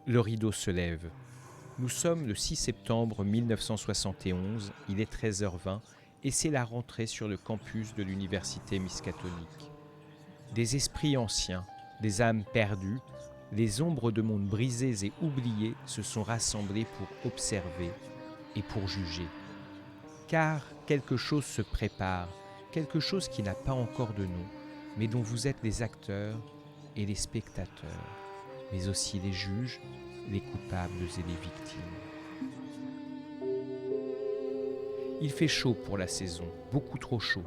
Le rideau se lève. Nous sommes le 6 septembre 1971, il est 13h20 et c'est la rentrée sur le campus de l'université Miskatonic. Des esprits anciens, des âmes perdues, les ombres de mondes brisés et oubliés se sont rassemblés pour observer et pour juger. Car quelque chose se prépare, quelque chose qui n'a pas encore de nom, mais dont vous êtes les acteurs et les spectateurs, mais aussi les juges, les coupables et les victimes. Il fait chaud pour la saison, beaucoup trop chaud,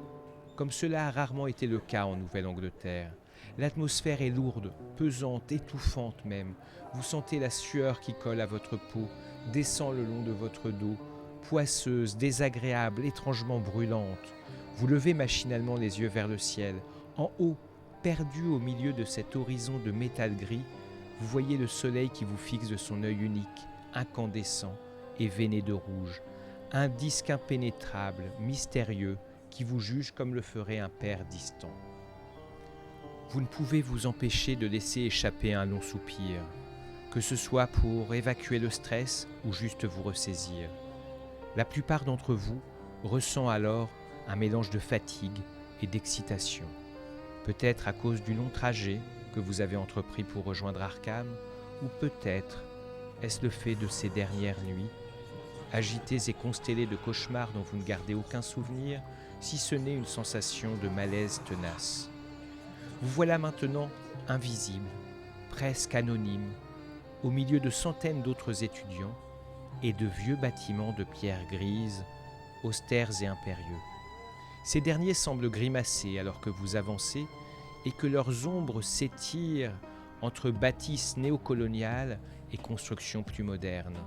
comme cela a rarement été le cas en Nouvelle-Angleterre. L'atmosphère est lourde, pesante, étouffante même. Vous sentez la sueur qui colle à votre peau, descend le long de votre dos, poisseuse, désagréable, étrangement brûlante. Vous levez machinalement les yeux vers le ciel. En haut, perdu au milieu de cet horizon de métal gris, vous voyez le soleil qui vous fixe de son œil unique, incandescent et veiné de rouge. Un disque impénétrable, mystérieux, qui vous juge comme le ferait un père distant. Vous ne pouvez vous empêcher de laisser échapper un long soupir, que ce soit pour évacuer le stress ou juste vous ressaisir. La plupart d'entre vous ressent alors un mélange de fatigue et d'excitation. Peut-être à cause du long trajet que vous avez entrepris pour rejoindre Arkham, ou peut-être est-ce le fait de ces dernières nuits, agitées et constellées de cauchemars dont vous ne gardez aucun souvenir, si ce n'est une sensation de malaise tenace. Vous voilà maintenant invisible, presque anonyme, au milieu de centaines d'autres étudiants et de vieux bâtiments de pierre grise, austères et impérieux. Ces derniers semblent grimacer alors que vous avancez et que leurs ombres s'étirent entre bâtisses néocoloniales et constructions plus modernes.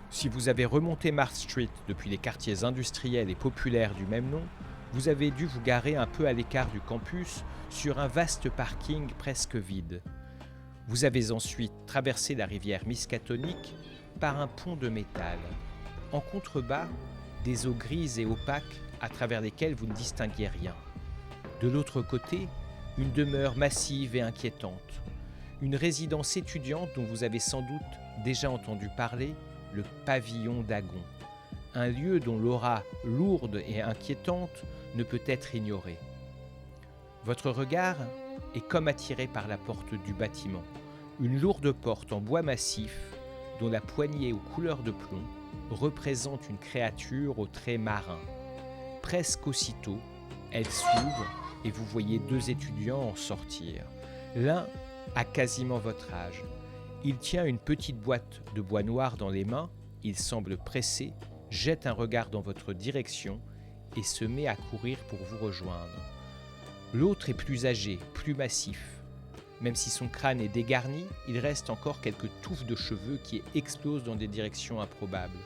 Si vous avez remonté Mars Street depuis les quartiers industriels et populaires du même nom, vous avez dû vous garer un peu à l'écart du campus sur un vaste parking presque vide. Vous avez ensuite traversé la rivière Miskatonic par un pont de métal. En contrebas, des eaux grises et opaques à travers lesquelles vous ne distinguiez rien. De l'autre côté, une demeure massive et inquiétante. Une résidence étudiante dont vous avez sans doute déjà entendu parler, le pavillon d'Agon. Un lieu dont l'aura lourde et inquiétante ne peut être ignorée. Votre regard est comme attiré par la porte du bâtiment. Une lourde porte en bois massif, dont la poignée aux couleurs de plomb représente une créature aux traits marins. Presque aussitôt, elle s'ouvre et vous voyez deux étudiants en sortir. L'un a quasiment votre âge. Il tient une petite boîte de bois noir dans les mains, il semble pressé, jette un regard dans votre direction et se met à courir pour vous rejoindre. L'autre est plus âgé, plus massif. Même si son crâne est dégarni, il reste encore quelques touffes de cheveux qui explosent dans des directions improbables.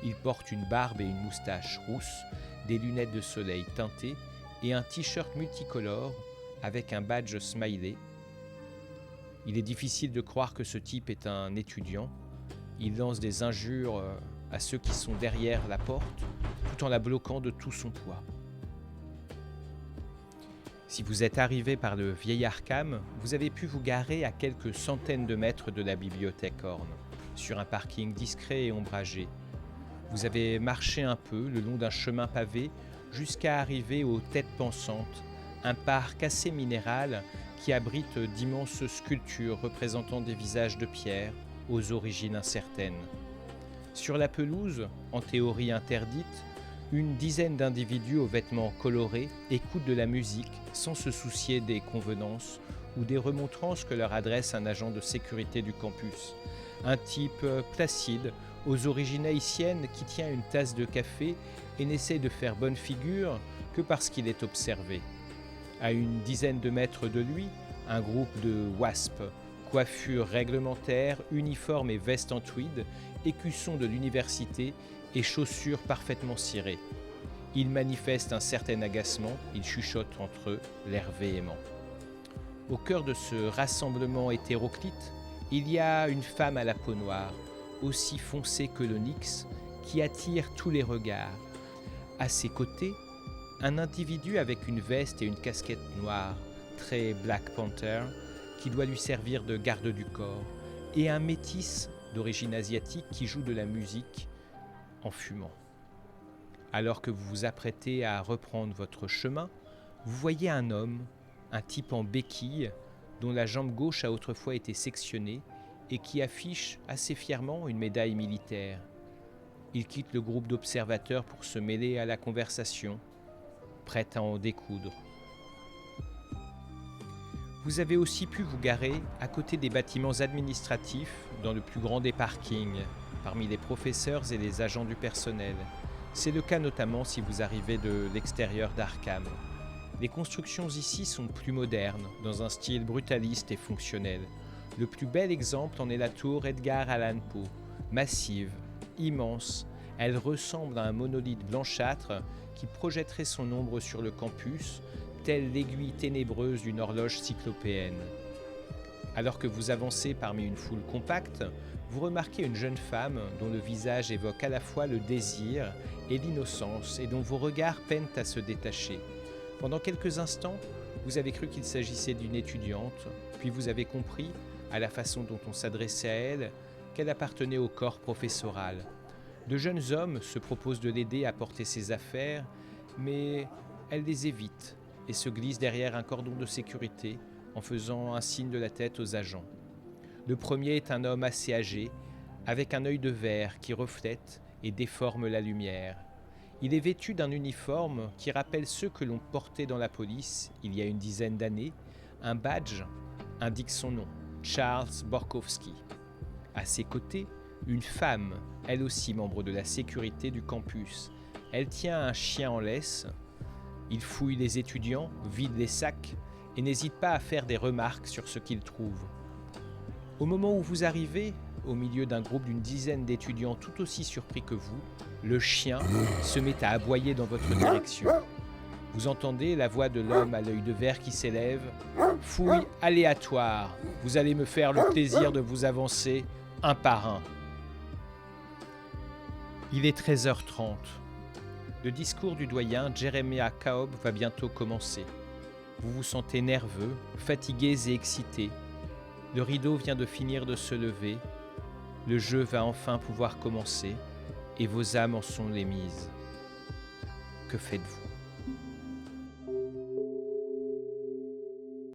Il porte une barbe et une moustache rousses, des lunettes de soleil teintées et un t-shirt multicolore avec un badge smiley. Il est difficile de croire que ce type est un étudiant. Il lance des injures à ceux qui sont derrière la porte, tout en la bloquant de tout son poids. Si vous êtes arrivé par le vieil Arkham, vous avez pu vous garer à quelques centaines de mètres de la bibliothèque Horn, sur un parking discret et ombragé. Vous avez marché un peu le long d'un chemin pavé jusqu'à arriver aux Têtes Pensantes, un parc assez minéral qui abrite d'immenses sculptures représentant des visages de pierre aux origines incertaines. Sur la pelouse, en théorie interdite, une dizaine d'individus aux vêtements colorés écoutent de la musique sans se soucier des convenances ou des remontrances que leur adresse un agent de sécurité du campus. Un type placide, aux origines haïtiennes, qui tient une tasse de café et n'essaie de faire bonne figure que parce qu'il est observé. À une dizaine de mètres de lui, un groupe de WASP, coiffure réglementaire, uniforme et veste en tweed, écussons de l'université et chaussures parfaitement cirées. Ils manifestent un certain agacement, ils chuchotent entre eux, l'air véhément. Au cœur de ce rassemblement hétéroclite, il y a une femme à la peau noire, aussi foncée que l'onyx, qui attire tous les regards. À ses côtés, un individu avec une veste et une casquette noire, très Black Panther, qui doit lui servir de garde du corps, et un métis d'origine asiatique qui joue de la musique en fumant. Alors que vous vous apprêtez à reprendre votre chemin, vous voyez un homme, un type en béquille, dont la jambe gauche a autrefois été sectionnée et qui affiche assez fièrement une médaille militaire. Il quitte le groupe d'observateurs pour se mêler à la conversation, prêt à en découdre. Vous avez aussi pu vous garer à côté des bâtiments administratifs dans le plus grand des parkings, parmi les professeurs et les agents du personnel. C'est le cas notamment si vous arrivez de l'extérieur d'Arkham. Les constructions ici sont plus modernes, dans un style brutaliste et fonctionnel. Le plus bel exemple en est la tour Edgar Allan Poe, massive, immense. Elle ressemble à un monolithe blanchâtre qui projetterait son ombre sur le campus, telle l'aiguille ténébreuse d'une horloge cyclopéenne. Alors que vous avancez parmi une foule compacte, vous remarquez une jeune femme dont le visage évoque à la fois le désir et l'innocence et dont vos regards peinent à se détacher. Pendant quelques instants, vous avez cru qu'il s'agissait d'une étudiante, puis vous avez compris, à la façon dont on s'adressait à elle, qu'elle appartenait au corps professoral. De jeunes hommes se proposent de l'aider à porter ses affaires, mais elle les évite et se glisse derrière un cordon de sécurité en faisant un signe de la tête aux agents. Le premier est un homme assez âgé, avec un œil de verre qui reflète et déforme la lumière. Il est vêtu d'un uniforme qui rappelle ceux que l'on portait dans la police il y a une dizaine d'années. Un badge indique son nom, Charles Borkowski. À ses côtés, une femme, elle aussi membre de la sécurité du campus. Elle tient un chien en laisse. Il fouille les étudiants, vide les sacs et n'hésite pas à faire des remarques sur ce qu'il trouve. Au moment où vous arrivez, au milieu d'un groupe d'une dizaine d'étudiants tout aussi surpris que vous, le chien se met à aboyer dans votre direction. Vous entendez la voix de l'homme à l'œil de verre qui s'élève. « Fouille aléatoire, vous allez me faire le plaisir de vous avancer un par un. » Il est 13h30. Le discours du doyen Jeremiah Cobb va bientôt commencer. Vous vous sentez nerveux, fatigués et excités. Le rideau vient de finir de se lever. Le jeu va enfin pouvoir commencer et vos âmes en sont les mises. Que faites-vous ?